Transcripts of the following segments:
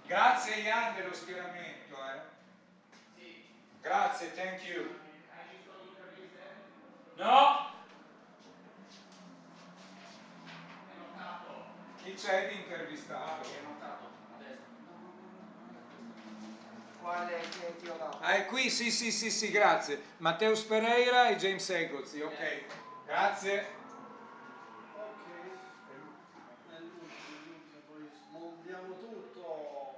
Grazie Ian dello schieramento. Sì. Grazie, thank you. Hai visto l'intervista? No? È notato. Chi c'è di intervistato? È notato, adesso. Quale che ti ho dato? Ah, è qui? Sì, grazie. Matteo Pereira e James Egozzi, ok. Grazie. Poi smontiamo tutto.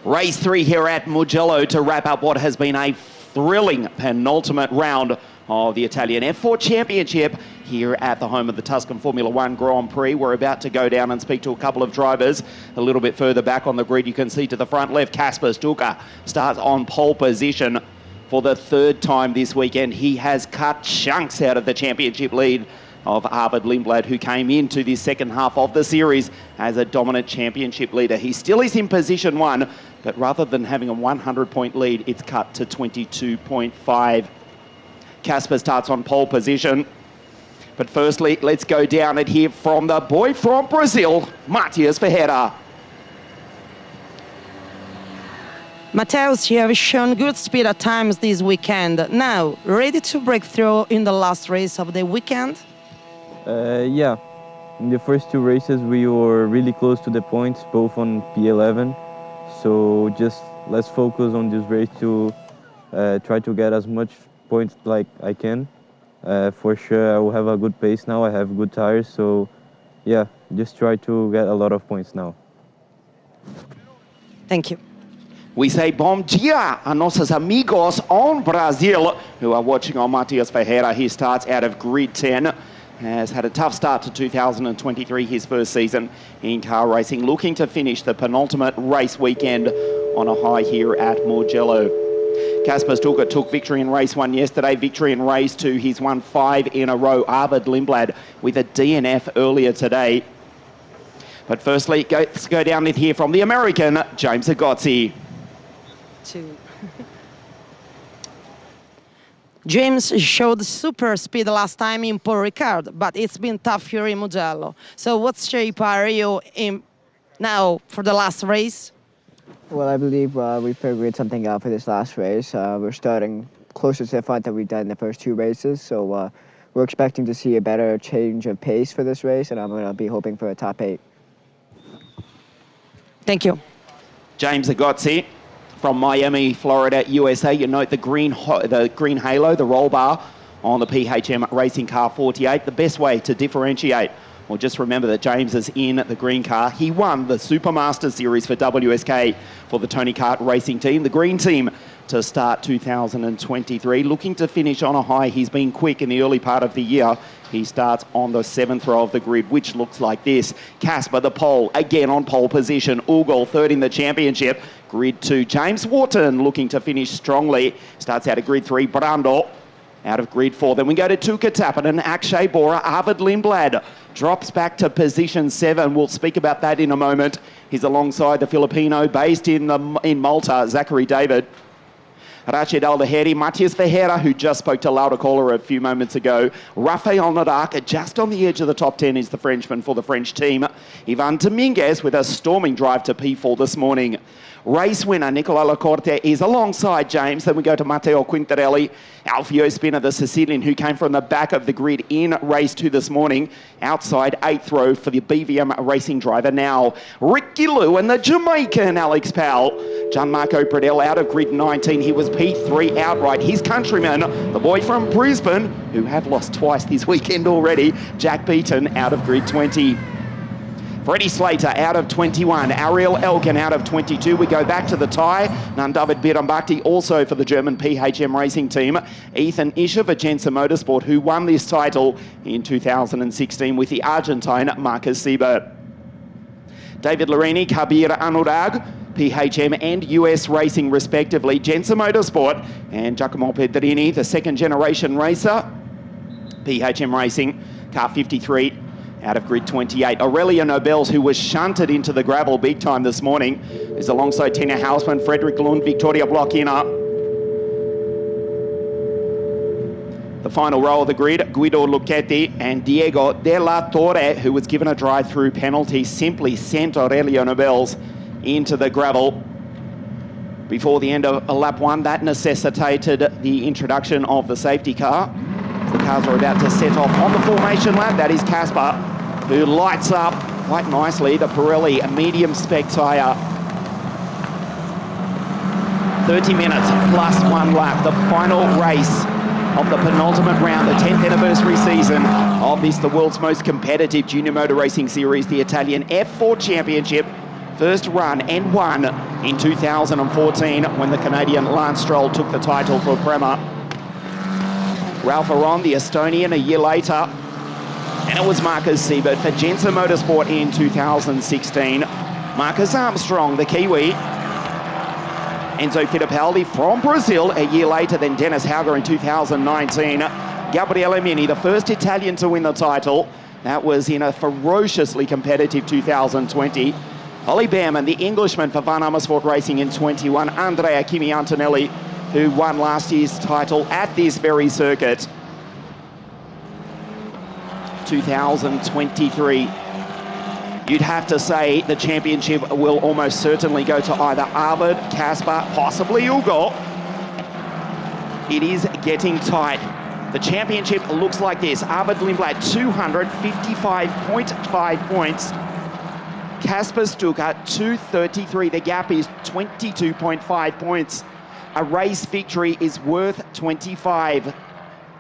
Race 3 here at Mugello to wrap up what has been a thrilling penultimate round of the Italian F.4 Championship here at the home of the Tuscan Formula One Grand Prix. We're about to go down and speak to a couple of drivers a little bit further back on the grid. You can see to the front left, Kasper Stuka starts on pole position for the third time this weekend. He has cut chunks out of the championship lead of Arvid Lindblad, who came into the second half of the series as a dominant championship leader. He still is in position one, but rather than having a 100-point lead, it's cut to 22.5. Kasper starts on pole position. But firstly, let's go down and hear from the boy from Brazil, Matias Ferreira. Mateus, you have shown good speed at times this weekend. Now, ready to break through in the last race of the weekend? Yeah, in the first two races we were really close to the points, both on P11. So just let's focus on this race to try to get as much points like I can. For sure I will have a good pace now, I have good tires, so yeah, just try to get a lot of points now. Thank you. We say bom dia a nossos amigos on Brazil who are watching on Matheus Ferreira. He starts out of grid 10. Has had a tough start to 2023, his first season in car racing, looking to finish the penultimate race weekend on a high here at Mugello. Kasper Stulker took victory in race 1 yesterday, victory in race 2. He's won 5 in a row. Arvid Lindblad with a DNF earlier today. But firstly, let's go down and hear from the American, James Agozzi. James showed super speed last time in Paul Ricard, but it's been tough here in Mugello. So what shape are you in now for the last race? Well, I believe we figured something out for this last race. We're starting closer to the front than we've done in the first 2 races, so we're expecting to see a better change of pace for this race, and I'm going to be hoping for a top 8. Thank you. James Agozzi from Miami, Florida, USA. You note the green halo, the roll bar on the PHM Racing Car 48. The best way to differentiate, well, just remember that James is in the green car. He won the Supermaster Series for WSK for the Tony Kart Racing team. The green team to start 2023, looking to finish on a high. He's been quick in the early part of the year. He starts on the 7th row of the grid, which looks like this. Kasper, the pole, again on pole position. Ugol, third in the championship. Grid 2, James Wharton looking to finish strongly. Starts out of grid 3, Brando out of grid 4. Then we go to Tuukka Tappinen, Akshay Bora, Arvid Lindblad drops back to position 7. We'll speak about that in a moment. He's alongside the Filipino based in Malta, Zachary David. Rachid Aldaheri, Matheus Ferreira, who just spoke to Laura Kohler a few moments ago. Rafael Nadal, just on the edge of the top 10 is the Frenchman for the French team. Ivan Dominguez with a storming drive to P4 this morning. Race winner Nicola Lacorte is alongside James. Then we go to Matteo Quintarelli, Alfio Spinner, the Sicilian, who came from the back of the grid in race 2 this morning. Outside 8th row for the BVM racing driver now. Ricky Lou and the Jamaican Alex Powell. Gianmarco Pradell out of grid 19. He was P3 outright. His countryman, the boy from Brisbane, who have lost twice this weekend already, Jack Beaton out of grid 20. Freddie Slater out of 21, Ariel Elkin out of 22. We go back to the tie. Nandavid Birambakti also for the German PHM racing team. Ethan Isher for Jensen Motorsport, who won this title in 2016 with the Argentine Marcus Siebert. David Lorini, Kabir Anurag, PHM and US Racing respectively. Jensen Motorsport and Giacomo Pedrini, the second generation racer. PHM Racing, car 53. Out of grid 28, Aurelia Nobels, who was shunted into the gravel big time this morning, is alongside Tina Hausmann, Frederick Lund, Victoria Blockiner. The final row of the grid, Guido Lucchetti and Diego De La Torre, who was given a drive-through penalty, simply sent Aurelia Nobels into the gravel before the end of lap 1. That necessitated the introduction of the safety car. The cars are about to set off on the formation lap. That is Kasper, who lights up quite nicely the Pirelli medium spec tyre. 30 minutes plus 1 lap. The final race of the penultimate round, the 10th anniversary season of this, the world's most competitive junior motor racing series, the Italian F.4 Championship. First run and won in 2014 when the Canadian Lance Stroll took the title for Prema. Ralph Aron, the Estonian, a year later. And it was Marcus Siebert for Jensen Motorsport in 2016. Marcus Armstrong, the Kiwi. Enzo Fittipaldi from Brazil a year later than Dennis Hauger in 2019. Gabriele Mini, the first Italian to win the title. That was in a ferociously competitive 2020. Ollie Behrman, the Englishman for Van Amersfoort Racing in 21. Andrea Kimi Antonelli, who won last year's title at this very circuit. 2023. You'd have to say the championship will almost certainly go to either Arvid, Kasper, possibly Ugol. It is getting tight. The championship looks like this. Arvid Lindblad, 255.5 points. Kasper Stuka, 233. The gap is 22.5 points. A race victory is worth 25.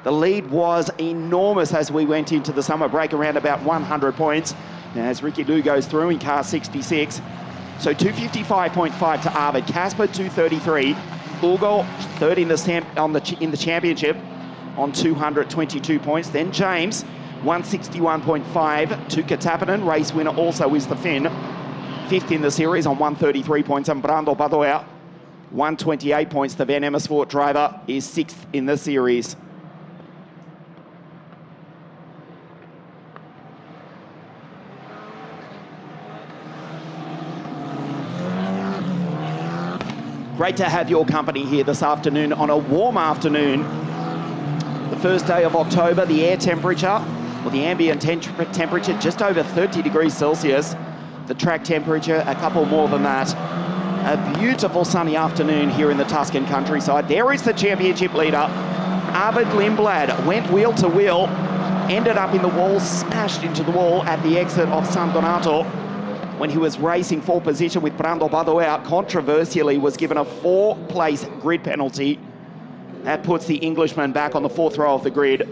The lead was enormous as we went into the summer break, around about 100 points. Now, as Ricky Lou goes through in car 66. So 255.5 to Arvid. Kasper, 233. Ugo, third in the championship on 222 points. Then James, 161.5. Tuukka Tappinen, race winner, also is the Finn. Fifth in the series on 133 points. And Brando Badoer, 128 points. The Van Amersfoort driver is sixth in the series. Great to have your company here this afternoon on a warm afternoon. The first day of October, the air temperature, or the ambient temperature, just over 30 degrees Celsius. The track temperature, a couple more than that. A beautiful sunny afternoon here in the Tuscan countryside. There is the championship leader. Arvid Lindblad went wheel to wheel, ended up in the wall, smashed into the wall at the exit of San Donato. When he was racing for position with Brando Badoer, controversially was given a 4-place grid penalty. That puts the Englishman back on the 4th row of the grid.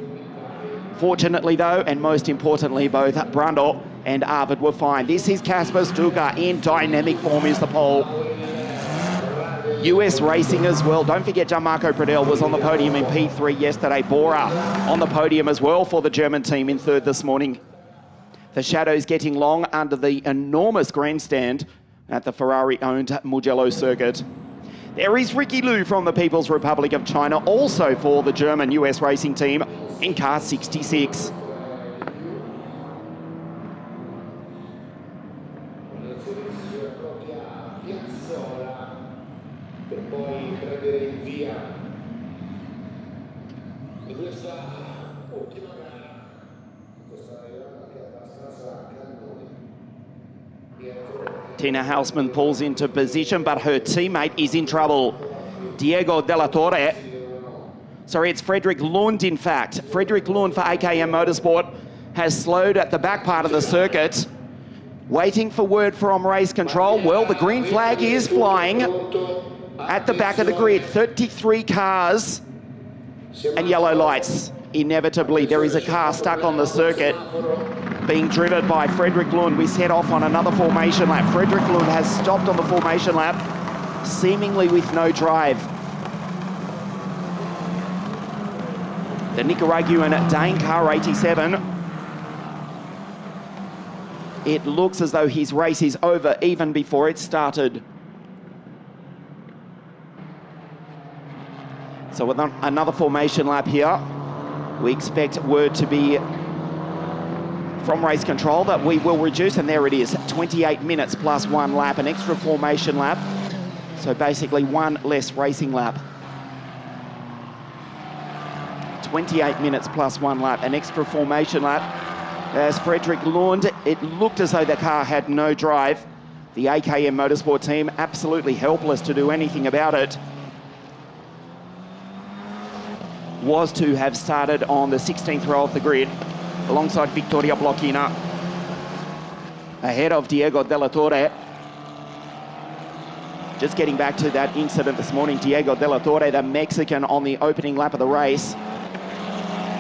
Fortunately though, and most importantly, both Brando and Arvid were fine. This is Kasper Stuka in dynamic form, is the pole. US racing as well. Don't forget Gianmarco Pradel was on the podium in P3 yesterday. Bora on the podium as well for the German team in third this morning. The shadows getting long under the enormous grandstand at the Ferrari-owned Mugello Circuit. There is Ricky Lou from the People's Republic of China, also for the German US racing team in car 66. Tina Hausmann pulls into position, but her teammate is in trouble. Diego Della Torre. Sorry, it's Frederick Lund, in fact. Frederick Lund for AKM Motorsport has slowed at the back part of the circuit, waiting for word from race control. Well, the green flag is flying at the back of the grid. 33 cars and yellow lights. Inevitably, there is a car stuck on the circuit being driven by Frederick Lund. We set off on another formation lap. Frederick Lund has stopped on the formation lap, seemingly with no drive. The Nicaraguan Dane car 87. It looks as though his race is over even before it started. So with another formation lap here, we expect word to be from race control that we will reduce, and there it is, 28 minutes plus 1 lap, an extra formation lap. So basically 1 less racing lap. 28 minutes plus 1 lap, an extra formation lap. As Frederick Lund, it looked as though the car had no drive. The AKM Motorsport team absolutely helpless to do anything about it. Was to have started on the 16th row of the grid alongside Victoria Blochina, ahead of Diego Della Torre. Just getting back to that incident this morning, Diego Della Torre, the Mexican, on the opening lap of the race,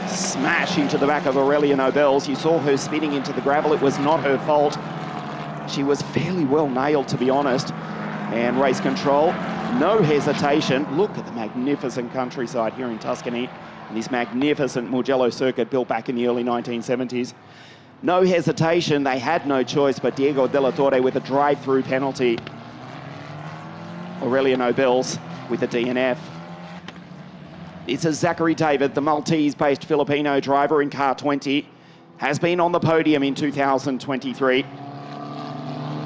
smash into the back of Aurelia Nobels. You saw her spinning into the gravel. It was not her fault. She was fairly well nailed, to be honest. And race control, no hesitation. Look at the magnificent countryside here in Tuscany, and this magnificent Mugello circuit built back in the early 1970s. No hesitation, they had no choice, but Diego Della Torre with a drive-through penalty. Aurelia Nobels with a DNF. This is Zachary David, the Maltese-based Filipino driver in car 20, has been on the podium in 2023.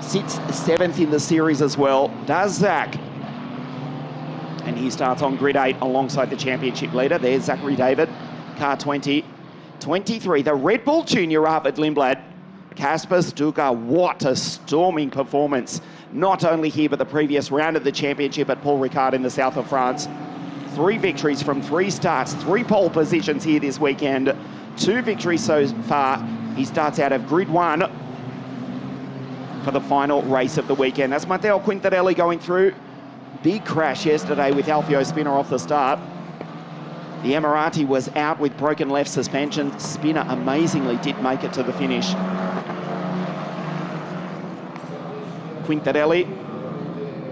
Sits 7th in the series as well, does Zach. And he starts on grid 8 alongside the championship leader. There's Zachary David, car 20. 23, the Red Bull Junior Arvid Lindblad. Kasper Stuka, what a storming performance. Not only here, but the previous round of the championship at Paul Ricard in the south of France. 3 victories from 3 starts, 3 pole positions here this weekend, 2 victories so far. He starts out of grid 1 for the final race of the weekend. That's Matteo Quintarelli going through. Big crash yesterday with Alfio Spinner off the start. The Emirati was out with broken left suspension. Spinner amazingly did make it to the finish. Quintarelli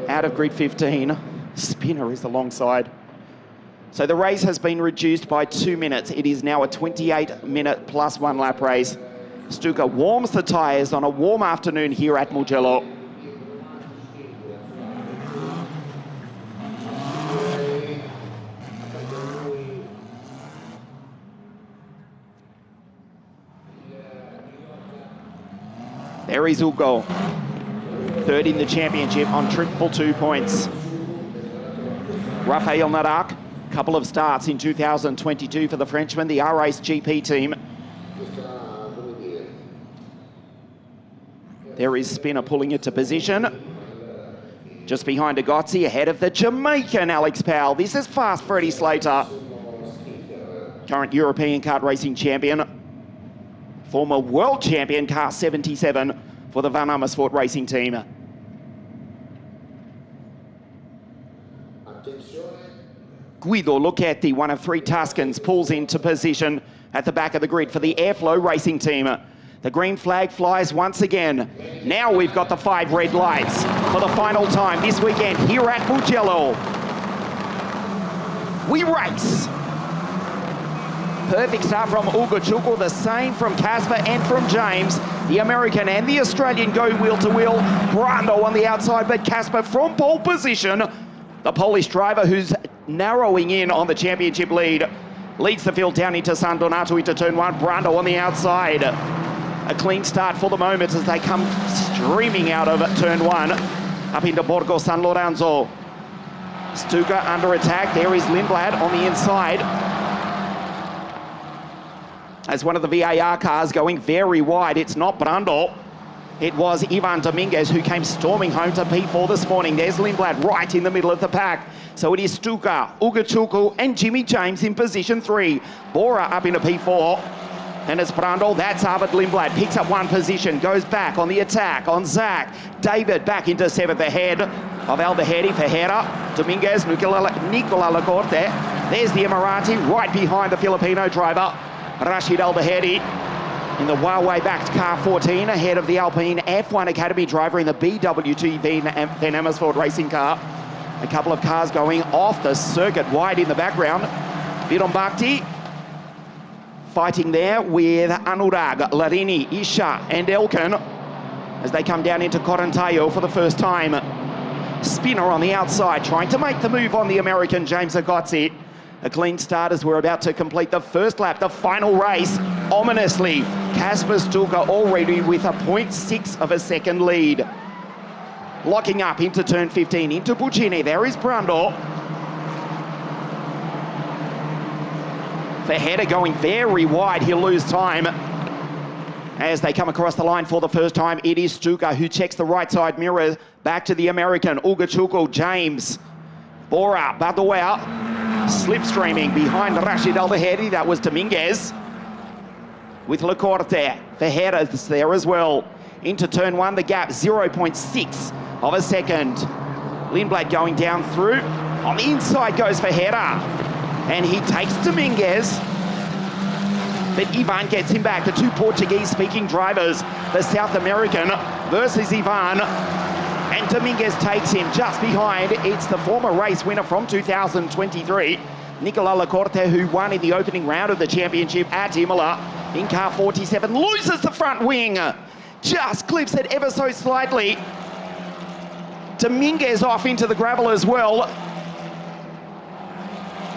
out of grid 15. Spinner is alongside. So the race has been reduced by 2 minutes. It is now a 28-minute plus 1 lap race. Stuka warms the tyres on a warm afternoon here at Mugello. There is Ugo, 3rd in the championship on 222 points. Rafael Nadak, couple of starts in 2022 for the Frenchman, the R-Race GP team. There is Spinner pulling it to position. Just behind Agozzi, ahead of the Jamaican Alex Powell. This is fast Freddie Slater, current European kart racing champion. Former world champion, car 77 for the Van Amersfoort racing team. Guido Lucchetti, one of 3 Tuscans, pulls into position at the back of the grid for the Airflow racing team. The green flag flies once again. Now we've got the 5 red lights for the final time this weekend here at Mugello. We race. Perfect start from Ugo Chukwu, the same from Casper and from James. The American and the Australian go wheel to wheel. Brando on the outside, but Casper from pole position. The Polish driver who's narrowing in on the championship lead. Leads the field down into San Donato into turn 1. Brando on the outside. A clean start for the moment as they come streaming out of turn 1. Up into Borgo San Lorenzo. Stuka under attack. There is Lindblad on the inside. As one of the VAR cars going very wide. It's not Brando. It was Ivan Dominguez who came storming home to P4 this morning. There's Lindblad right in the middle of the pack. So it is Stuka, Ugo Chukwu and Jimmy James in position 3. Bora up into P4. And it's Brando, that's Arvid Lindblad. Picks up 1 position, goes back on the attack on Zach. David back into 7th ahead of Albahedi for Hera. Dominguez, Nicola Lacorte. There's the Emirati right behind the Filipino driver. Rashid Albahedi in the Huawei-backed car 14 ahead of the Alpine F1 Academy driver in the BWT Van Amersfoort racing car. A couple of cars going off the circuit wide in the background. Bidon Bhakti fighting there with Anurag, Larini, Isha and Elkin as they come down into Corantayo for the first time. Spinner on the outside trying to make the move on the American James Agozzi. A clean start as we're about to complete the first lap, the final race. Ominously, Kasper Stuka already with a 0.6 of a second lead. Locking up into turn 15, into Buccini. There is Brando. Verheda going very wide, he'll lose time. As they come across the line for the first time, it is Stuka who checks the right side mirror. Back to the American, Ugo Chukwu, James. Bora, Badoa, slipstreaming behind Rashid Albahedi. That was Dominguez. With Lacorte, Verheda's there as well. Into turn 1, the gap 0.6 of a second. Lindblad going down through. On the inside goes Verheda. And he takes Dominguez. But Ivan gets him back. The 2 Portuguese-speaking drivers. The South American versus Ivan. And Dominguez takes him just behind. It's the former race winner from 2023. Nicola Lacorte, who won in the opening round of the championship at Imola in car 47, loses the front wing. Just clips it ever so slightly. Dominguez off into the gravel as well.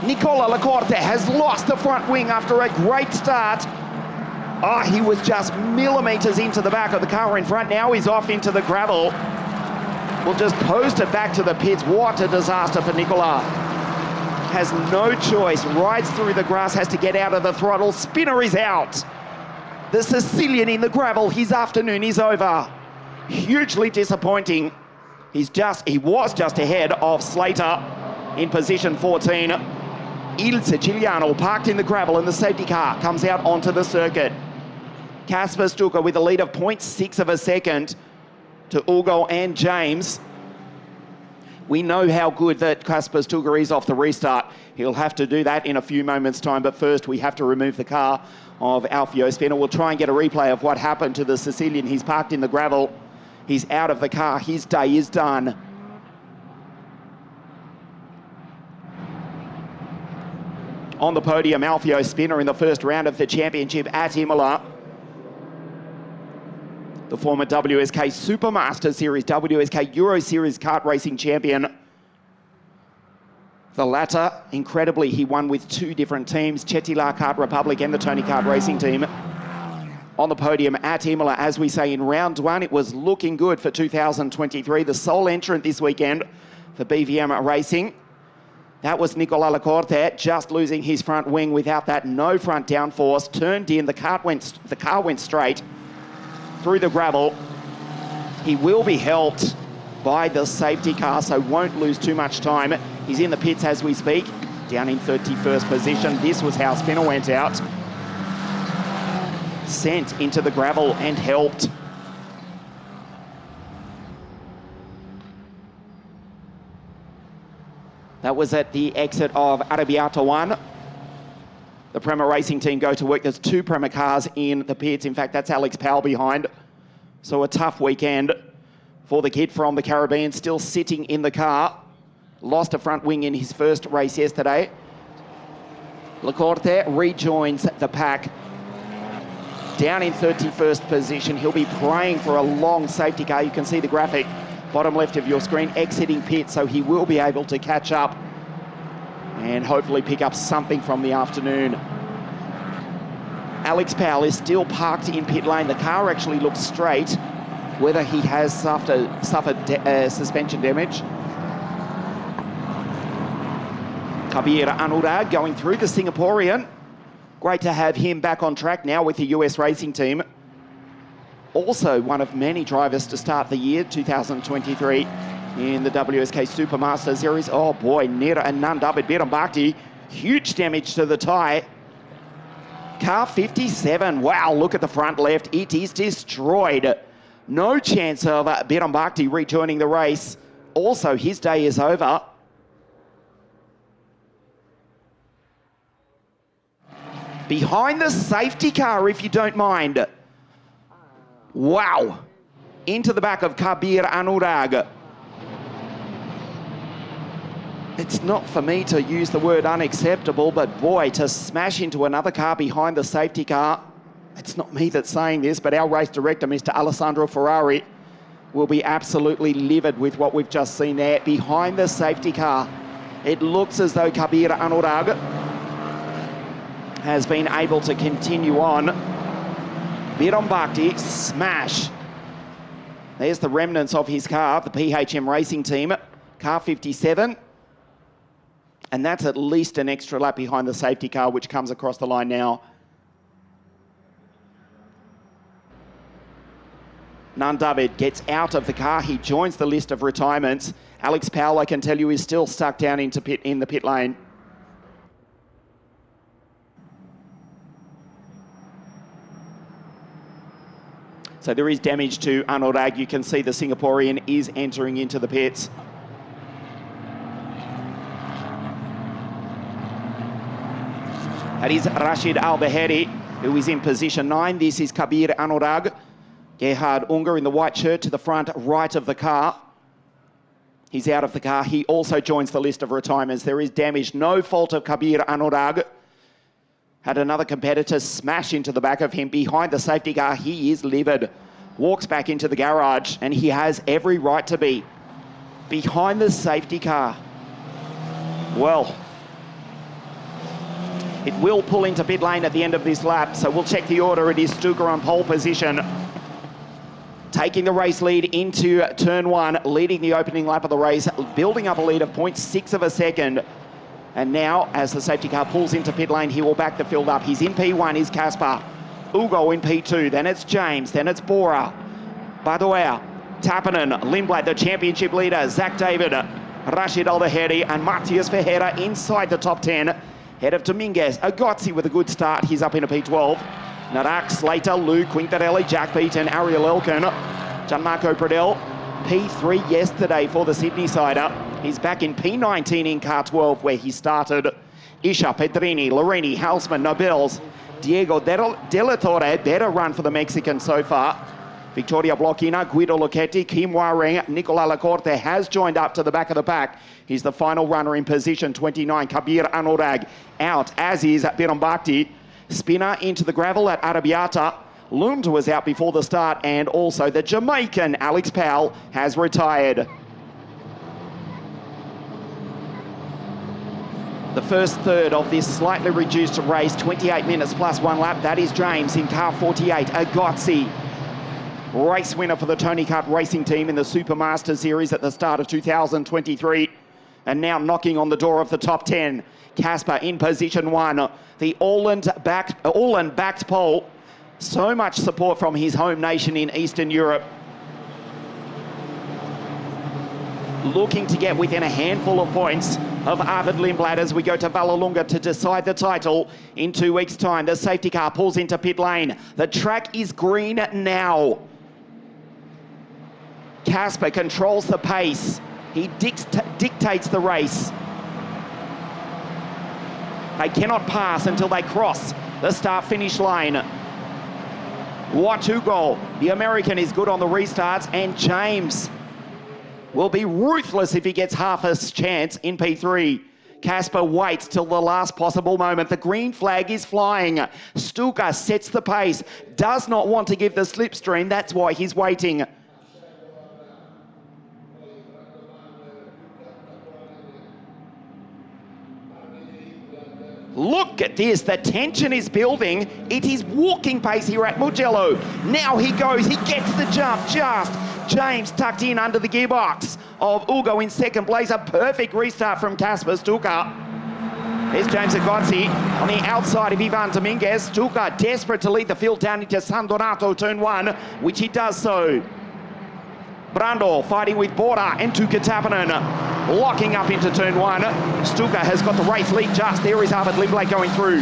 Nicola Lacorte has lost the front wing after a great start. Oh, he was just millimeters into the back of the car in front. Now he's off into the gravel. We'll just post it back to the pits. What a disaster for Nicola. Has no choice, rides through the grass, has to get out of the throttle. Spinner is out. The Sicilian in the gravel, his afternoon is over. Hugely disappointing. He was just ahead of Slater in position 14. Il Siciliano parked in the gravel, and the safety car comes out onto the circuit. Kasper Stuka with a lead of 0.6 of a second to Ugo and James. We know how good that Kasper Stuka is off the restart. He'll have to do that in a few moments' time, but first we have to remove the car of Alfio Spinner. We'll try and get a replay of what happened to the Sicilian. He's parked in the gravel. He's out of the car. His day is done. On the podium, Alfio Spinner in the first round of the championship at Imola. The former WSK Supermaster Series, WSK Euro Series kart racing champion. The latter, incredibly, he won with two different teams, Chetila Kart Republic and the Tony Kart Racing Team. On the podium at Imola, as we say, in round one, it was looking good for 2023. The sole entrant this weekend for BVM Racing. That was Nicola Lacorte, just losing his front wing without that, no front downforce, turned in, the car went straight through the gravel. He will be helped by the safety car, so won't lose too much time. He's in the pits as we speak, down in 31st position. This was how Spinner went out. Sent into the gravel and helped. That was at the exit of Arrabbiata 1. The Prema Racing Team go to work. There's two Prema cars in the pits. In fact, that's Alex Powell behind. So a tough weekend for the kid from the Caribbean, still sitting in the car. Lost a front wing in his first race yesterday. Lacorte rejoins the pack. Down in 31st position. He'll be praying for a long safety car. You can see the graphic, bottom left of your screen, exiting pit, so he will be able to catch up and hopefully pick up something from the afternoon. Alex Powell is still parked in pit lane. The car actually looks straight. Whether he has suffered suspension damage. Kabir Anurag going through the Singaporean. Great to have him back on track now with the US Racing Team. Also one of many drivers to start the year 2023 in the WSK Supermaster Series. Oh boy, Nira and Nandavid Birambakti. Huge damage to the tyre. Car 57, wow, look at the front left. It is destroyed. No chance of Birambakti rejoining the race. Also, his day is over. Behind the safety car, if you don't mind. Wow. Into the back of Kabir Anurag. It's not for me to use the word unacceptable, but boy, to smash into another car behind the safety car. It's not me that's saying this, but our race director, Mr. Alessandro Ferrari, will be absolutely livid with what we've just seen there. Behind the safety car, it looks as though Kabir Anurag has been able to continue on. Birambakti, smash. There's the remnants of his car, the PHM Racing Team, car 57. And that's at least an extra lap behind the safety car, which comes across the line now. Nandavid gets out of the car. He joins the list of retirements. Alex Powell, I can tell you, is still stuck down in the pit lane. So there is damage to Anurag. You can see the Singaporean is entering into the pits. That is Rashid Al-Baheri, who is in position 9. This is Kabir Anurag. Gerhard Unger in the white shirt to the front right of the car. He's out of the car. He also joins the list of retirements. There is damage, no fault of Kabir Anurag. Had another competitor smash into the back of him behind the safety car. He is livid. Walks back into the garage, and he has every right to be behind the safety car. Well, it will pull into pit lane at the end of this lap, so we'll check the order. It is Stuka on pole position, taking the race lead into turn 1, leading the opening lap of the race, building up a lead of 0.6 of a second. And now, as the safety car pulls into pit lane, he will back the field up. He's in P1, is Kasper. Ugo in P2, then it's James, then it's Bora, Badoer, Tappinen, Lindblad, the championship leader, Zach David, Rashid Al-Baheri, and Matthias Ferreira inside the top 10. Head of Dominguez. Agozzi with a good start. He's up into P12. Narak, Slater, Lou, Quintarelli, Jack Beaton, Ariel Elkin, Gianmarco Pradell. P3 yesterday for the Sydney sider. He's back in P19 in car 12 where he started. Isha, Pedrini, Lorini, Halsman, Nobels, Diego De La Torre. Better run for the Mexican so far. Victoria Blochina, Guido Lucchetti, Kim Waring, Nicola Lacorte has joined up to the back of the pack. He's the final runner in position 29. Kabir Anurag out, as is Birambakti. Spinner into the gravel at Arrabbiata. Lund was out before the start, and also the Jamaican Alex Powell has retired. The first third of this slightly reduced race, 28 minutes plus 1 lap. That is James in car 48. Agozzi, race winner for the Tony Kart racing team in the Supermaster Series at the start of 2023. And now knocking on the door of the top 10. Casper in position 1. The Orland-backed pole. So much support from his home nation in Eastern Europe. Looking to get within a handful of points of Arvid Lindblad as we go to Vallelunga to decide the title in 2 weeks' time. The safety car pulls into pit lane. The track is green now. Casper controls the pace. He dictates the race. They cannot pass until they cross the start-finish line. Watugo, the American, is good on the restarts, and James will be ruthless if he gets half a chance in P3. Casper waits till the last possible moment. The green flag is flying. Stuka sets the pace, does not want to give the slipstream. That's why he's waiting. Look at this, the tension is building. It is walking pace here at Mugello. Now he goes, he gets the jump just. James tucked in under the gearbox of Ugo in second place. A perfect restart from Casper Stuka. There's James Agozzi on the outside of Ivan Dominguez. Stuka desperate to lead the field down into San Donato turn 1, which he does so. Brando fighting with Bora and Tuka Tapanen, locking up into turn 1. Stuka has got the race lead just. There is Arvid Lindblad going through.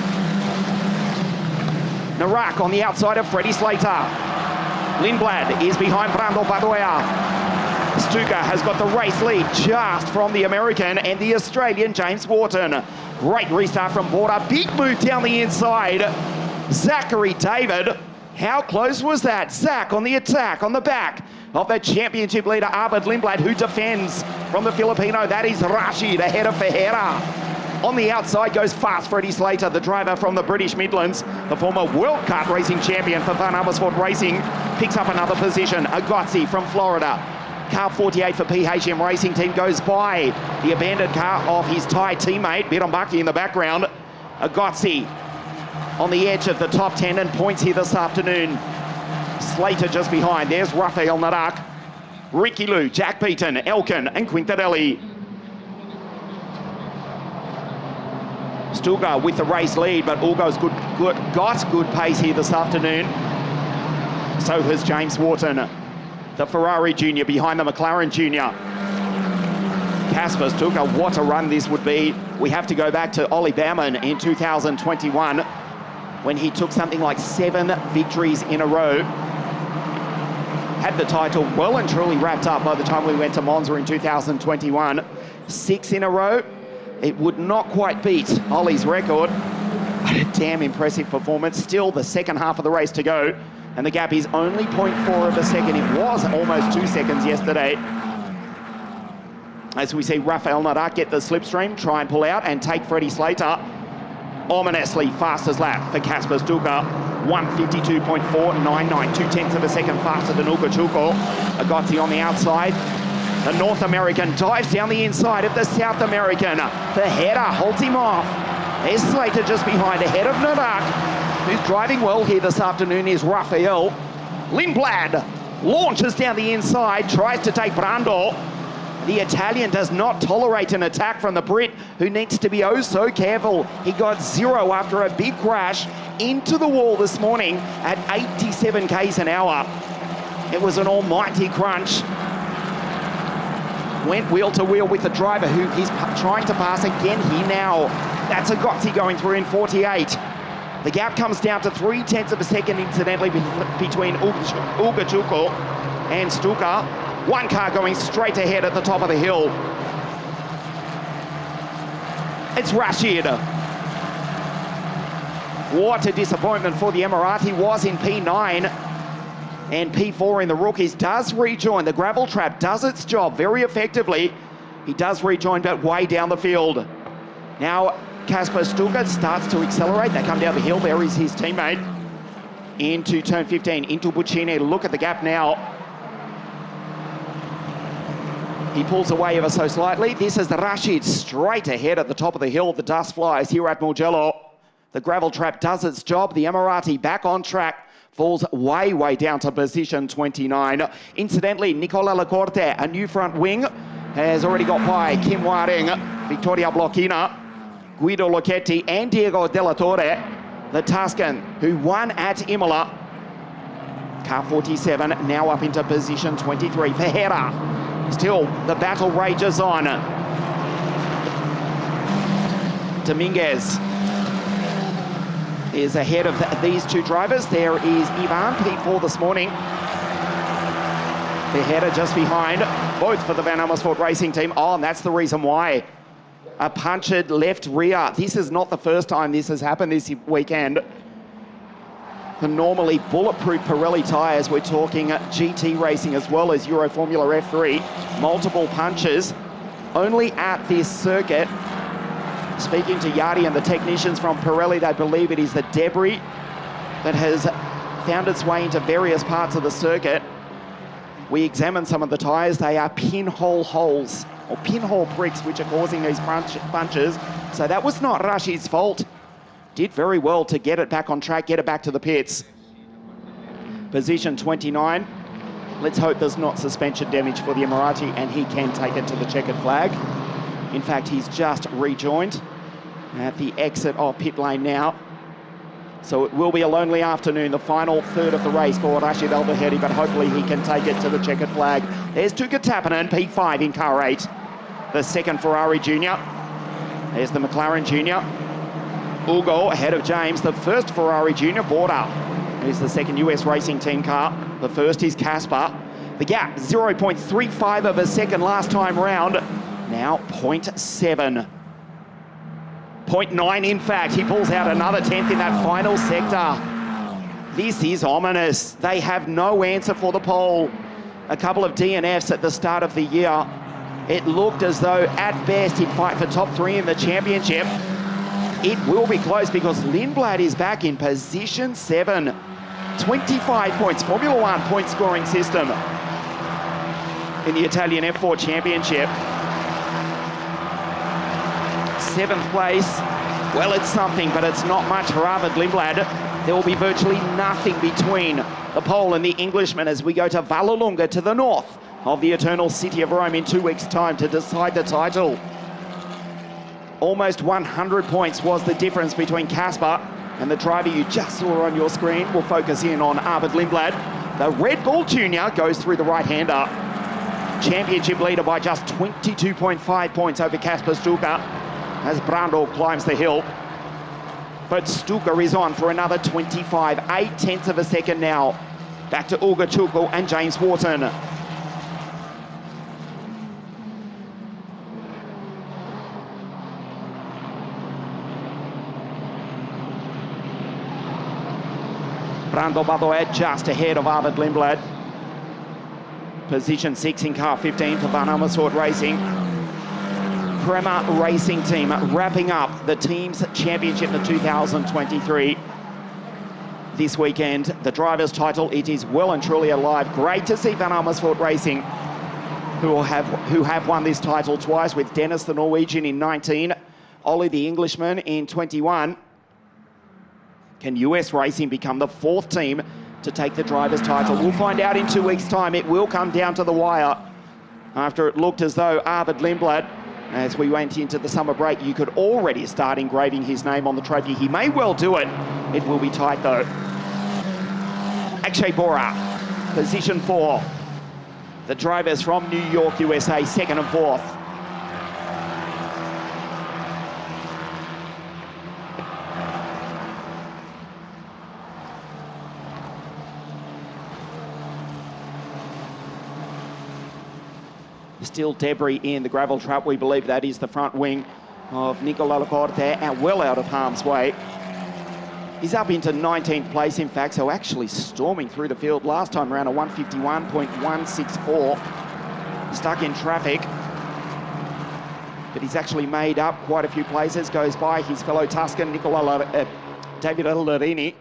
Narak on the outside of Freddie Slater. Lindblad is behind Brando Badoya. Stuka has got the race lead just from the American and the Australian James Wharton. Great restart from Bora. Big move down the inside. Zachary David. How close was that? Zach on the attack on the back of the championship leader Arvid Lindblad, who defends from the Filipino. That is Rashid ahead of Ferreira. On the outside goes fast Freddie Slater, the driver from the British Midlands, the former World Kart racing champion for Van Amersfoort Racing, picks up another position. Agozzi from Florida. Car 48 for PHM Racing Team goes by the abandoned car of his Thai teammate, Birambakti in the background. Agozzi on the edge of the top 10 and points here this afternoon. Slater just behind. There's Rafael Narak, Ricky Lou, Jack Beaton, Elkin and Quintarelli. Stuka with the race lead, but Ugo's got good pace here this afternoon. So has James Wharton, the Ferrari Junior behind the McLaren Junior. Casper Stuka, what a run this would be. We have to go back to Ollie Baumann in 2021 when he took something like 7 victories in a row. Had the title well and truly wrapped up by the time we went to Monza in 2021. 6 in a row. It would not quite beat Ollie's record, but a damn impressive performance. Still the second half of the race to go, and the gap is only 0.4 of a second. It was almost 2 seconds yesterday. As we see Rafael Narak get the slipstream, try and pull out and take Freddie Slater. Ominously fastest lap for Casper Stuka, 152.499, 2/10 of a second faster than Ugo Chuko. Agozzi on the outside. The North American dives down the inside of the South American. The header holds him off. There's Slater just behind, ahead of Narak. Who's driving well here this afternoon is Rafael. Lindblad launches down the inside, tries to take Brando. The Italian does not tolerate an attack from the Brit, who needs to be oh so careful. He got 0 after a big crash into the wall this morning at 87 k's an hour. It was an almighty crunch. Went wheel to wheel with the driver, who is trying to pass again here now. That's a Gozzi going through in 48. The gap comes down to 0.3 of a second, incidentally, between Ugachuko and Stuka. One car going straight ahead at the top of the hill. It's Rashid. What a disappointment for the Emirati. Was in P9 and P4 in the rookies. Does rejoin. The gravel trap does its job very effectively. He does rejoin, but way down the field. Now Kasper Stuka starts to accelerate. They come down the hill. There is his teammate into turn 15, into Buccini. Look at the gap now. He pulls away ever so slightly. This is the Rashid straight ahead at the top of the hill. The dust flies here at Mugello. The gravel trap does its job. The Emirati back on track. Falls way, way down to position 29. Incidentally, Nicola Lacorte, a new front wing, has already got by Kim Waring, Vittoria Blocchina, Guido Locchetti and Diego Della Torre, the Tuscan, who won at Imola. Car 47 now up into position 23. Ferreira. Still, the battle rages on. Dominguez is ahead of these two drivers. There is Ivan, P4 this morning. Ferreira just behind, both for the Van Amersfoort Racing Team. Oh, and that's the reason why. A punctured left rear. This is not the first time this has happened this weekend. The normally bulletproof Pirelli tyres, we're talking GT racing as well as Euro Formula F3, multiple punches, only at this circuit. Speaking to Yardi and the technicians from Pirelli, they believe it is the debris that has found its way into various parts of the circuit. We examined some of the tyres. They are pinhole holes, or pinhole pricks, which are causing these punches. So that was not Rashid's fault. Did very well to get it back on track, get it back to the pits. Position 29. Let's hope there's not suspension damage for the Emirati and he can take it to the checkered flag. In fact, he's just rejoined at the exit of pit lane now. So it will be a lonely afternoon, the final third of the race for Rashid Al-Bahedi, but hopefully he can take it to the checkered flag. There's Tuka Tappinen, P5 in car 8. The second Ferrari Junior. There's the McLaren Junior. Ugo ahead of James, the first Ferrari Junior. Border is the second US Racing Team car. The first is Kasper. The gap, 0.35 of a second last time round. Now 0.7. 0.9 in fact. He pulls out another 10th in that final sector. This is ominous. They have no answer for the pole. A couple of DNFs at the start of the year. It looked as though at best he'd fight for top 3 in the championship. It will be close because Lindblad is back in position 7. 25 points, Formula 1 point scoring system in the Italian F4 Championship. 7th place, well, it's something, but it's not much for Arvid Lindblad. There will be virtually nothing between the Pole and the Englishman as we go to Vallelunga to the north of the eternal city of Rome in 2 weeks' time to decide the title. Almost 100 points was the difference between Kasper and the driver you just saw on your screen. We'll focus in on Arvid Lindblad. The Red Bull Junior goes through the right-hander. Championship leader by just 22.5 points over Kasper Stuka as Brando climbs the hill. But Stuka is on for another 25, 0.8 of a second now. Back to Ugo Chukwu and James Wharton. Brando Badoer just ahead of Arvid Lindblad. Position 6 in car 15 for Van Amersfoort Racing. Prema Racing Team wrapping up the team's championship in 2023. This weekend, the driver's title, it is well and truly alive. Great to see Van Amersfoort Racing, who have won this title twice, with Dennis the Norwegian in 19, Ollie the Englishman in 21. Can US Racing become the 4th team to take the driver's title? We'll find out in 2 weeks' time. It will come down to the wire. After it looked as though Arvid Lindblad, as we went into the summer break, you could already start engraving his name on the trophy. He may well do it. It will be tight though. Akshay Bora, position 4. The drivers from New York, USA, 2nd and 4th. Still debris in the gravel trap. We believe that is the front wing of Nicola Lacorte, and well out of harm's way. He's up into 19th place, in fact, so actually storming through the field last time around, a 151.164. Stuck in traffic, but he's actually made up quite a few places. Goes by his fellow Tuscan, David Larini.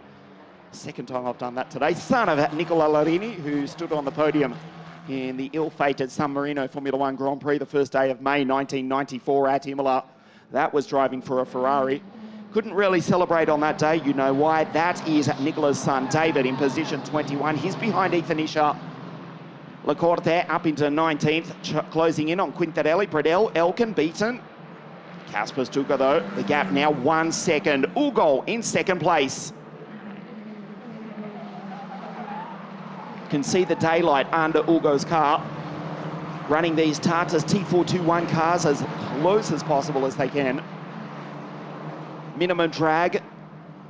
Second time I've done that today. Son of Nicola Larini, who stood on the podium in the ill-fated San Marino Formula One Grand Prix the first day of May 1994 at Imola. That was driving for a Ferrari. Couldn't really celebrate on that day. You know why. That is Nicola's son, David, in position 21. He's behind Ethan Isher. Lacorte up into 19th, closing in on Quintarelli, Bredel, Elkin, beaten. Casper Stuka, though, the gap now 1 second. Ugo in second place. Can see the daylight under Ugo's car. Running these Tartas T421 cars as close as possible as they can. Minimum drag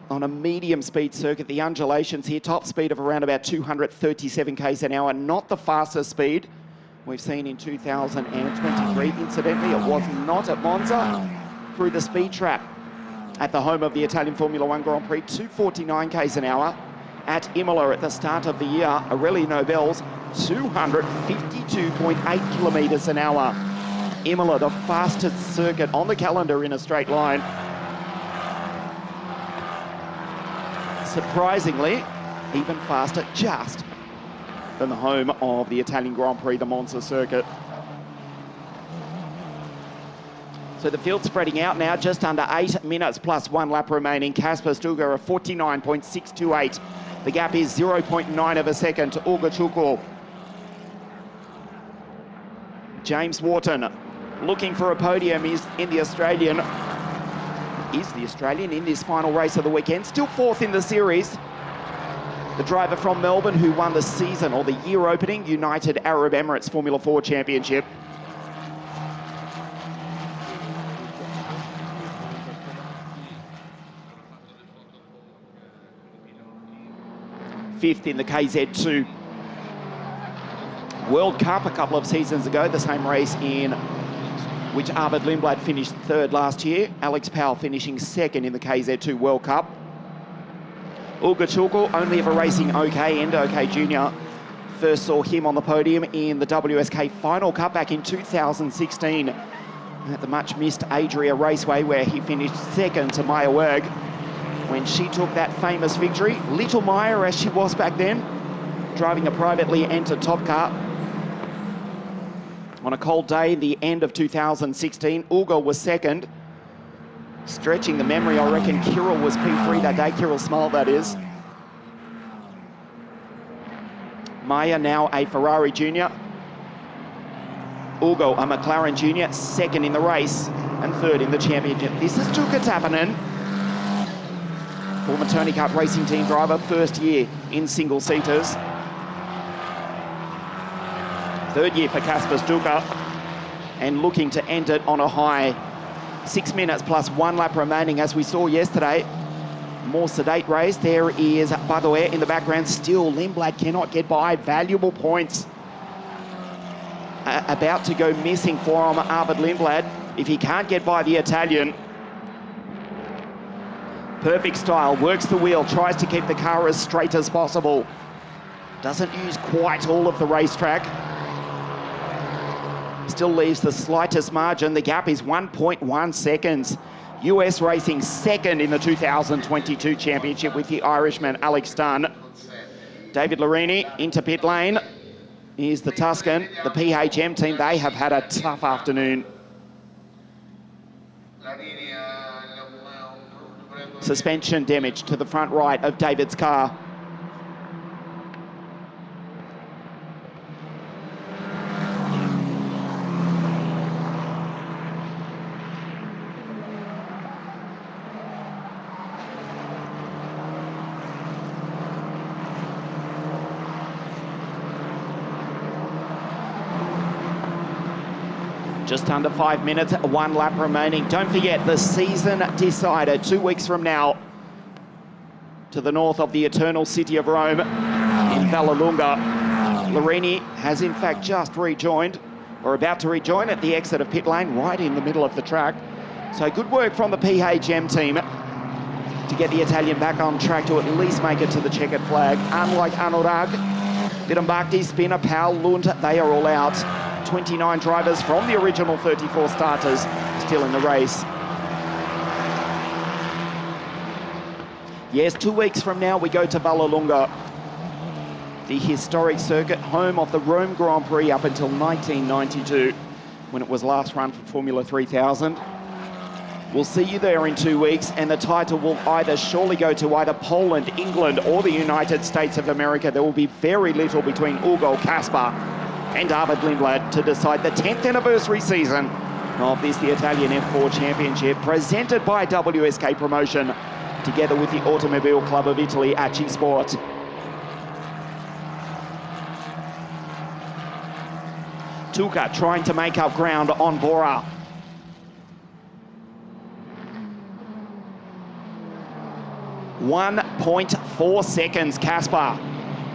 on a medium speed circuit. The undulations here, top speed of around about 237 k's an hour. Not the fastest speed we've seen in 2023. Incidentally, it was not at Monza through the speed trap at the home of the Italian Formula One Grand Prix. 249 k's an hour. At Imola at the start of the year, Aurelio Nobel's 252.8 kilometres an hour. Imola, the fastest circuit on the calendar in a straight line. Surprisingly, even faster just than the home of the Italian Grand Prix, the Monza circuit. So the field spreading out now, just under 8 minutes plus 1 lap remaining. Casper Stuga of 49.628. The gap is 0.9 of a second to Ugo Chukwu. James Wharton looking for a podium is the Australian in this final race of the weekend. Still fourth in the series. The driver from Melbourne who won the season or the year opening United Arab Emirates Formula 4 Championship. Fifth in the KZ2 World Cup a couple of seasons ago, the same race in which Arvid Lindblad finished third last year. Alex Powell finishing second in the KZ2 World Cup. Ugo Chukwu, only ever racing OK and OK Junior. First saw him on the podium in the WSK Final Cup back in 2016 at the much missed Adria Raceway, where he finished second to Maya Werg when she took that famous victory. Little Maya, as she was back then, driving a privately entered top car. On a cold day, the end of 2016, Ugo was second. Stretching the memory, I reckon Kirill was P3 that day. Kirill Small, that is. Maya now a Ferrari Junior. Ugo a McLaren Junior, second in the race and third in the championship. This is Tuukka Tappinen, former Tony Kart Racing Team driver, first year in single-seaters. Third year for Casper Stuka, and looking to end it on a high. 6 minutes plus 1 lap remaining, as we saw yesterday. More sedate race. There is Bagoer in the background. Still, Lindblad cannot get by. Valuable points about to go missing for Arvid Lindblad if he can't get by the Italian. Perfect style, works the wheel, tries to keep the car as straight as possible. Doesn't use quite all of the racetrack. Still leaves the slightest margin. The gap is 1.1 seconds. US Racing second in the 2022 championship with the Irishman Alex Dunn. David Larini into pit lane. Here's the Tuscan, the PHM team. They have had a tough afternoon. Suspension damage to the front right of David's car. Just under 5 minutes, 1 lap remaining. Don't forget, the season decider 2 weeks from now to the north of the eternal city of Rome in Vallelunga. Larini has in fact just rejoined We're about to rejoin at the exit of pit lane, right in the middle of the track. So good work from the PHM team to get the Italian back on track to at least make it to the checkered flag. Unlike Anurag, Bidambakti, Spinner, Powell, Lund, they are all out. 29 drivers from the original 34 starters still in the race. Yes, 2 weeks from now we go to Vallelunga, the historic circuit, home of the Rome Grand Prix up until 1992, when it was last run for Formula 3000. We'll see you there in 2 weeks, and the title will either surely go to either Poland, England, or the United States of America. There will be very little between Ugo Kaspar and Arvid Lindblad to decide the 10th anniversary season of this, the Italian F4 Championship, presented by WSK Promotion, together with the Automobile Club of Italy, Acci Sport. Tuka trying to make up ground on Bora. .4 seconds, Kaspar.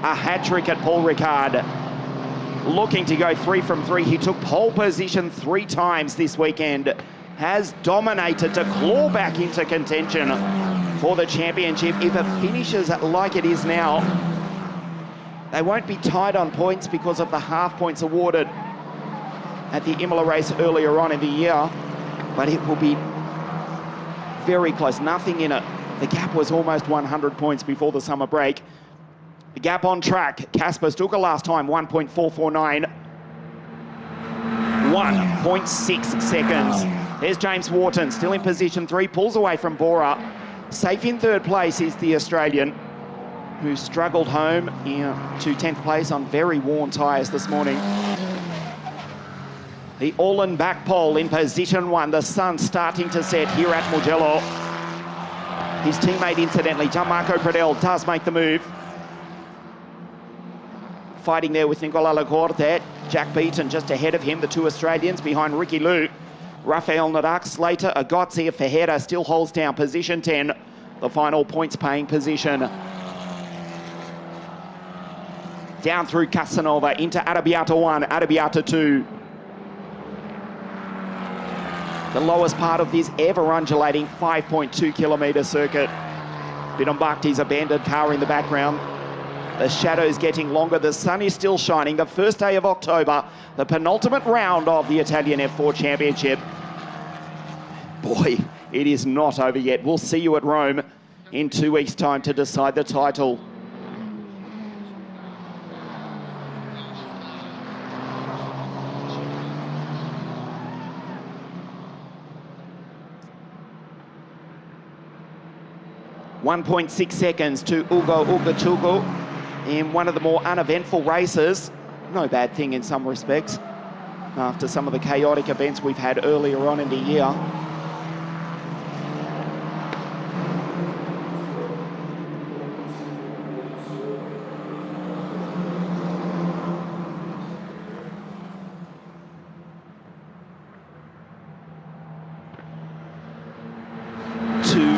A hat-trick at Paul Ricard. Looking to go 3 from 3. He took pole position 3 times this weekend. Has dominated to claw back into contention for the championship. If it finishes like it is now, they won't be tied on points because of the half points awarded at the Imola race earlier on in the year, but it will be very close, nothing in it. The gap was almost 100 points before the summer break. The gap on track, Kaspar Stuka last time, 1.449. 1.6 seconds. There's James Wharton, still in position 3, pulls away from Bora. Safe in 3rd place is the Australian, who struggled home to 10th place on very worn tyres this morning. The Orlan back pole in position 1. The sun starting to set here at Mugello. His teammate, incidentally, Gianmarco Pradel, does make the move. Fighting there with Nicola Lacorte. Jack Beaton just ahead of him. The 2 Australians behind Ricky Liu. Rafael Nadak, Slater, Agozzi, Ferreira still holds down position 10. The final points-paying position. Down through Casanova into Arrabbiata 1, Arrabbiata 2. The lowest part of this ever undulating 5.2 kilometre circuit. Bidambakti's abandoned car in the background. The shadows getting longer. The sun is still shining. The first day of October, the penultimate round of the Italian F4 Championship. Boy, it is not over yet. We'll see you at Rome in 2 weeks' time to decide the title. .6 seconds to Ugo Ugochukwu in one of the more uneventful races. No bad thing in some respects, after some of the chaotic events we've had earlier on in the year.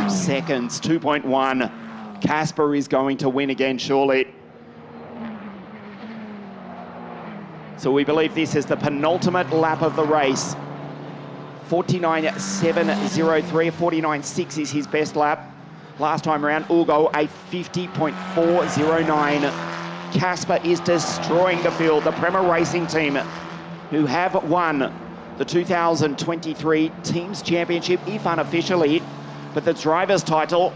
Seconds, 2.1. Kaspar is going to win again, surely. So we believe this is the penultimate lap of the race. 49.703, 49.6 is his best lap. Last time around, Ugo, a 50.409. Kaspar is destroying the field. The Prema Racing team, who have won the 2023 Teams Championship, if unofficially, but the driver's title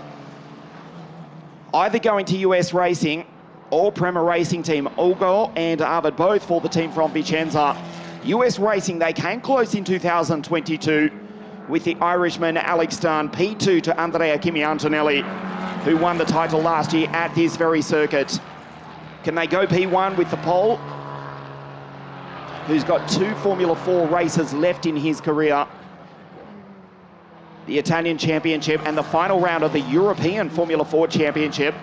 either going to US Racing or Prema Racing team. Ugo and Arvid both for the team from Vicenza. US Racing, they came close in 2022 with the Irishman Alex Dunn, P2 to Andrea Kimi Antonelli, who won the title last year at this very circuit. Can they go P1 with the pole? Who's got 2 Formula 4 races left in his career. The Italian Championship and the final round of the European Formula 4 Championship,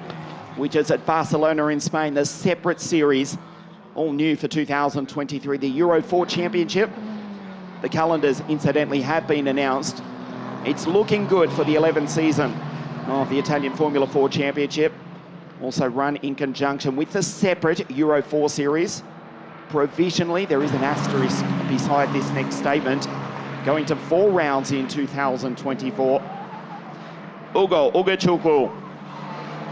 which is at Barcelona in Spain, the separate series, all new for 2023. The Euro 4 Championship, the calendars incidentally have been announced. It's looking good for the 11th season of the Italian Formula 4 Championship, also run in conjunction with the separate Euro 4 series. provisionally, there is an asterisk beside this next statement, going to 4 rounds in 2024. Ugachukwu,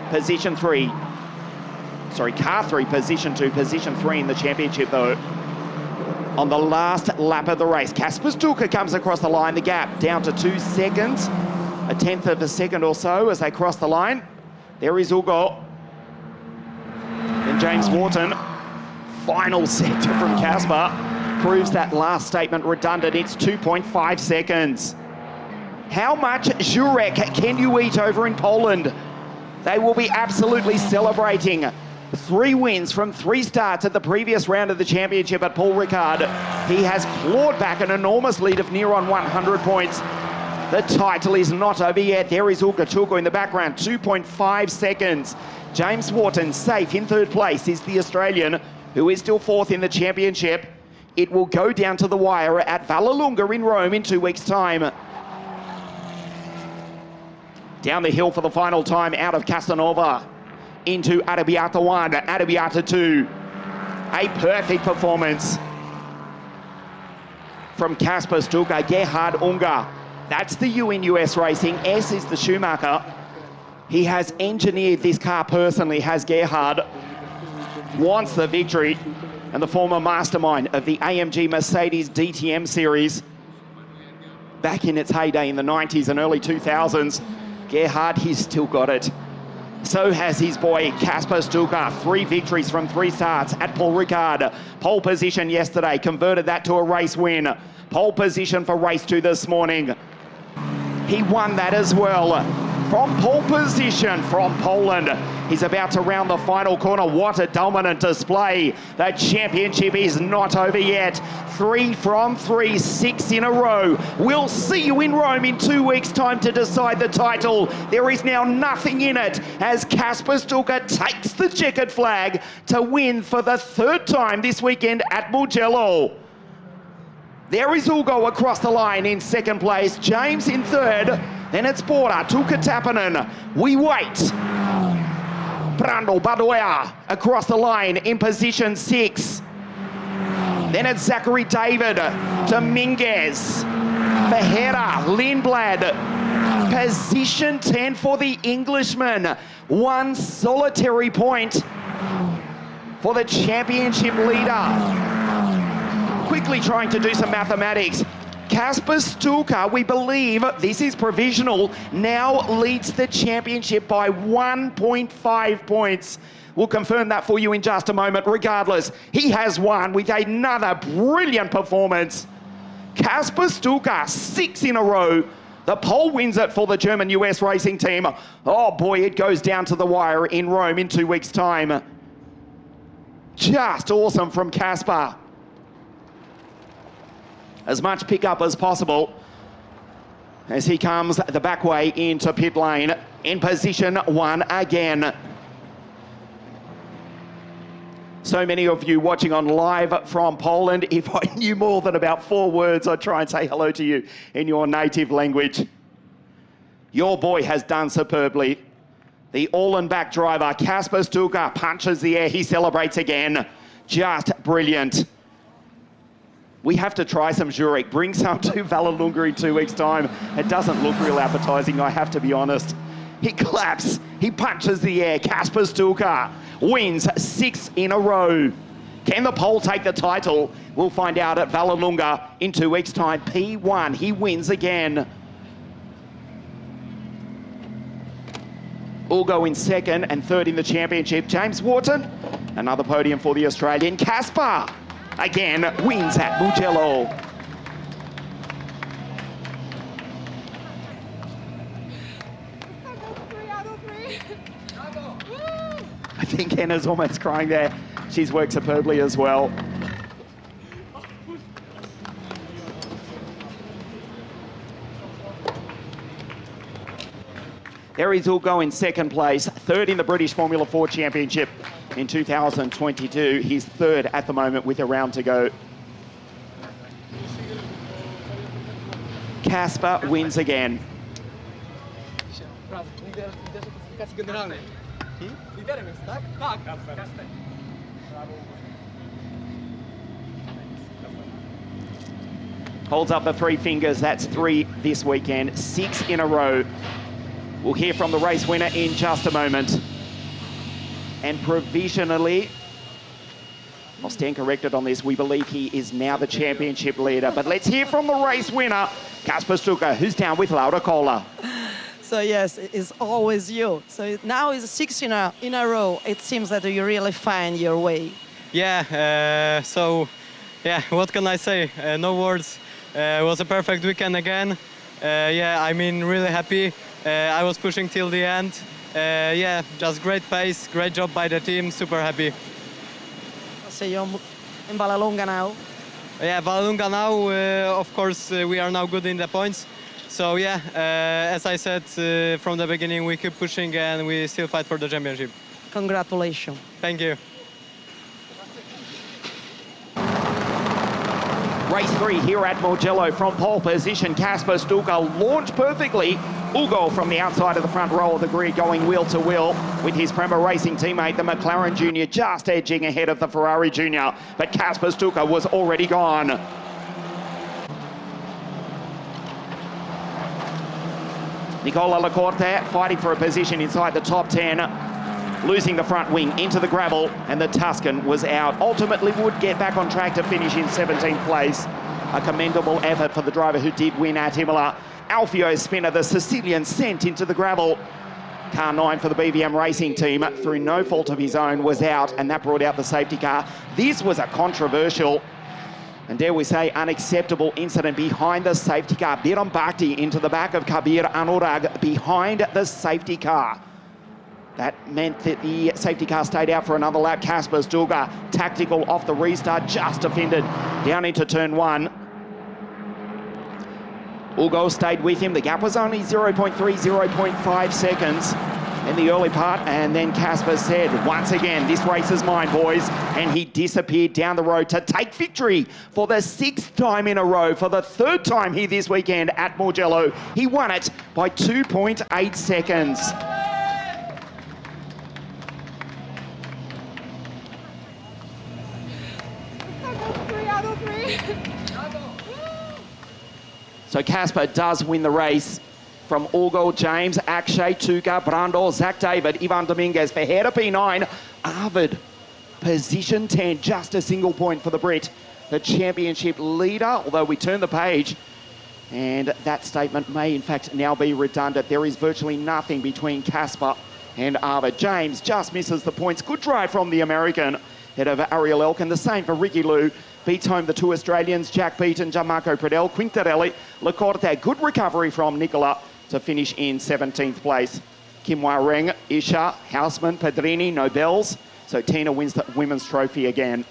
position 3. Sorry, car 3, position 2, position 3 in the championship though. On the last lap of the race, Kasper Stuka comes across the line, the gap down to 2 seconds, a tenth of a second or so as they cross the line. There is Ugo. Then James Wharton, final sector from Kasper, proves that last statement redundant. It's 2.5 seconds. How much Jurek can you eat over in Poland? They will be absolutely celebrating. 3 wins from 3 starts at the previous round of the championship at Paul Ricard. He has clawed back an enormous lead of near on 100 points. The title is not over yet. There is Ugachukwu in the background, 2.5 seconds. James Wharton, safe in 3rd place, is the Australian, who is still 4th in the championship. It will go down to the wire at Vallelunga in Rome in 2 weeks' time. Down the hill for the final time out of Castanova. Into Arrabbiata 1, Arrabbiata 2. A perfect performance from Kasper Stuka, Gerhard Unger. That's the U in US Racing. S is the Schumacher. He has engineered this car personally, has Gerhard. Wants the victory. And the former mastermind of the AMG Mercedes DTM series. Back in its heyday in the 90s and early 2000s, Gerhard, he's still got it. So has his boy, Kasper Stuka. 3 victories from 3 starts at Paul Ricard. Pole position yesterday, converted that to a race win. Pole position for race 2 this morning. He won that as well. From pole position from Poland. He's about to round the final corner. What a dominant display. The championship is not over yet. 3 from 3, 6 in a row. We'll see you in Rome in 2 weeks' time to decide the title. There is now nothing in it as Kasper Stuka takes the checkered flag to win for the 3rd time this weekend at Mugello. There is Ugo across the line in 2nd place. James in 3rd. Then it's Bora, Tuukka Tappinen. We wait. Brando Badoya across the line in position 6. Then it's Zachary David, Dominguez, Ferreira, Lindblad. Position 10 for the Englishman. 1 solitary point for the championship leader. Quickly trying to do some mathematics. Kasper Stuka, we believe, this is provisional, now leads the championship by 1.5 points. We'll confirm that for you in just a moment. Regardless, he has won with another brilliant performance. Kasper Stuka, 6 in a row. The pole wins it for the German US racing team. Oh boy, it goes down to the wire in Rome in 2 weeks' time. Just awesome from Kasper. As much pickup as possible as he comes the back way into pit lane in position 1 again. So many of you watching on live from Poland. If I knew more than about 4 words, I'd try and say hello to you in your native language. Your boy has done superbly. The all-and-back driver, Kasper Stuka, punches the air. He celebrates again. Just brilliant. We have to try some Jurek. Bring some to Vallelunga in 2 weeks' time. It doesn't look real appetizing, I have to be honest. He claps. He punches the air. Kasper Stuka wins 6 in a row. Can the pole take the title? We'll find out at Vallelunga in 2 weeks' time. P1, he wins again. Ugo in 2nd and 3rd in the championship. James Wharton, another podium for the Australian. Kasper, again, wins at Mugello. I think Anna's almost crying there. She's worked superbly as well. There is Ugo in 2nd place, 3rd in the British Formula 4 Championship in 2022. He's 3rd at the moment with a round to go. Kasper wins again. holds up the three fingers. That's 3 this weekend, 6 in a row. We'll hear from the race winner in just a moment. And provisionally, I'll stand corrected on this, we believe he is now the championship leader. But let's hear from the race winner, Kasper Stuka, who's down with Laura Kohler. So yes, it's always you. So now it's 6 in a row. It seems that you really find your way. Yeah, what can I say? No words. It was a perfect weekend again. Yeah, I mean, really happy. I was pushing till the end. Yeah, just great pace, great job by the team, super happy. So you're in Vallelunga now? Yeah, Vallelunga now, of course, we are now good in the points. So yeah, as I said from the beginning, we keep pushing and we still fight for the championship. Congratulations. Thank you. Race 3 here at Mugello from pole position. Kasper Stuka launched perfectly. Ugo from the outside of the front row of the grid going wheel to wheel with his Prema Racing teammate, the McLaren Junior, just edging ahead of the Ferrari Junior. But Kasper Stuka was already gone. Nicola Lacorte fighting for a position inside the top 10. Losing the front wing into the gravel, and the Tuscan was out. Ultimately would get back on track to finish in 17th place. A commendable effort for the driver who did win at Imola. Alfio's spinner, the Sicilian, sent into the gravel. Car 9 for the BVM Racing team, through no fault of his own, was out, and that brought out the safety car. This was a controversial, and dare we say, unacceptable incident behind the safety car. Biram Bhakti into the back of Kabir Anurag behind the safety car. That meant that the safety car stayed out for another lap. Kasper Stuka, tactical off the restart, just defended down into turn 1. Ugo stayed with him. The gap was only 0.3, 0.5 seconds in the early part. And then Kasper said, once again, this race is mine, boys. And he disappeared down the road to take victory for the 6th time in a row. For the 3rd time here this weekend at Mugello. He won it by 2.8 seconds. So Kasper does win the race from Ugo, James, Akshay, Tuka, Brando, Zach David, Ivan Dominguez, Ferreira P9, Arvid, position 10, just a single point for the Brit, the championship leader, although we turn the page and that statement may in fact now be redundant. There is virtually nothing between Kasper and Arvid. James just misses the points. Good drive from the American head of Ariel Elkin. The same for Ricky Liu. Beats home the 2 Australians, Jack Beaton, Gianmarco Pradel, Quintarelli, Lacorte. Good recovery from Nicola to finish in 17th place. Kim Wa-Reng, Isha, Houseman, Pedrini, Nobels. So Tina wins the women's trophy again.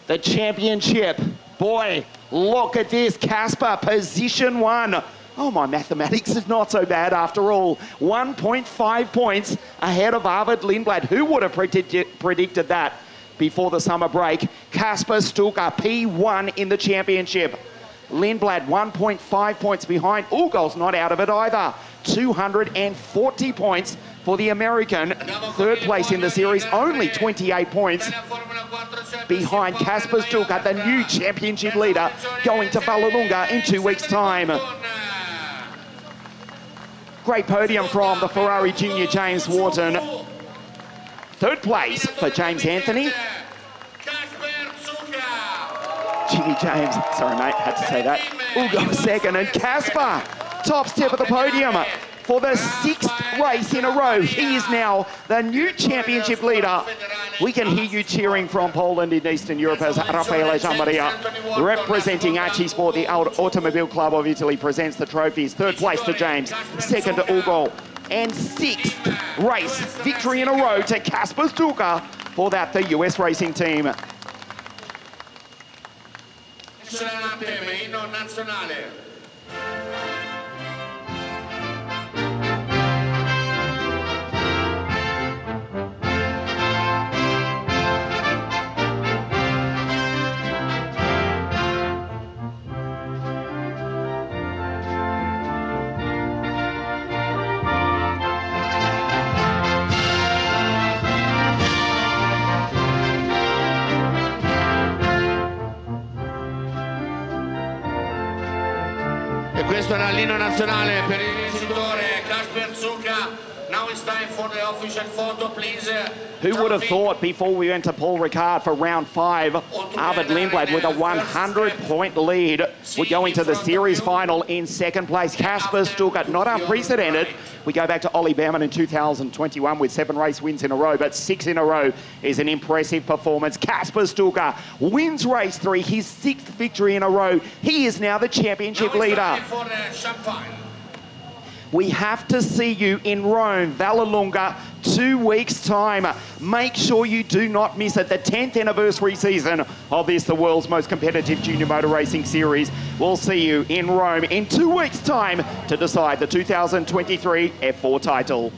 The championship. Boy, look at this. Kasper, position 1. Oh, my mathematics is not so bad after all. 1.5 points ahead of Arvid Lindblad. Who would have predicted that before the summer break? Kasper Stuka, P1 in the championship. Lindblad, 1.5 points behind. Ugo's not out of it either. 240 points for the American. 3rd place in the series, only 28 points behind Kasper Stuka, the new championship leader, going to Vallelunga in 2 weeks' time. Great podium from the Ferrari Junior, James Wharton. 3rd place for James Anthony. Jimmy James, sorry mate, had to say that. Ugo 2nd, and Kasper, top step of the podium for the 6th race in a row. He is now the new championship leader. We can hear you cheering from Poland in Eastern Europe as Raffaele Gianmaria, representing Acci Sport, the Automobile Club of Italy, presents the trophies. 3rd place to James, 2nd to Ugo, and 6th race victory in a row to Kasper Stuka for that, the US racing team. E questo era l'inno nazionale per il vincitore Kasper Zucca. Now it's time for the official photo, please. Who would have thought before we went to Paul Ricard for round 5, Arvid Lindblad with a 100-point lead would go into the series final in second place. Kasper Stuka, not unprecedented. We go back to Ollie Behrman in 2021 with 7 race wins in a row, but 6 in a row is an impressive performance. Kasper Stuka wins race 3, his 6th victory in a row. He is now the championship leader. We have to see you in Rome, Vallelunga, 2 weeks' time. Make sure you do not miss it. The 10th anniversary season of this, the world's most competitive junior motor racing series. We'll see you in Rome in 2 weeks' time to decide the 2023 F4 title.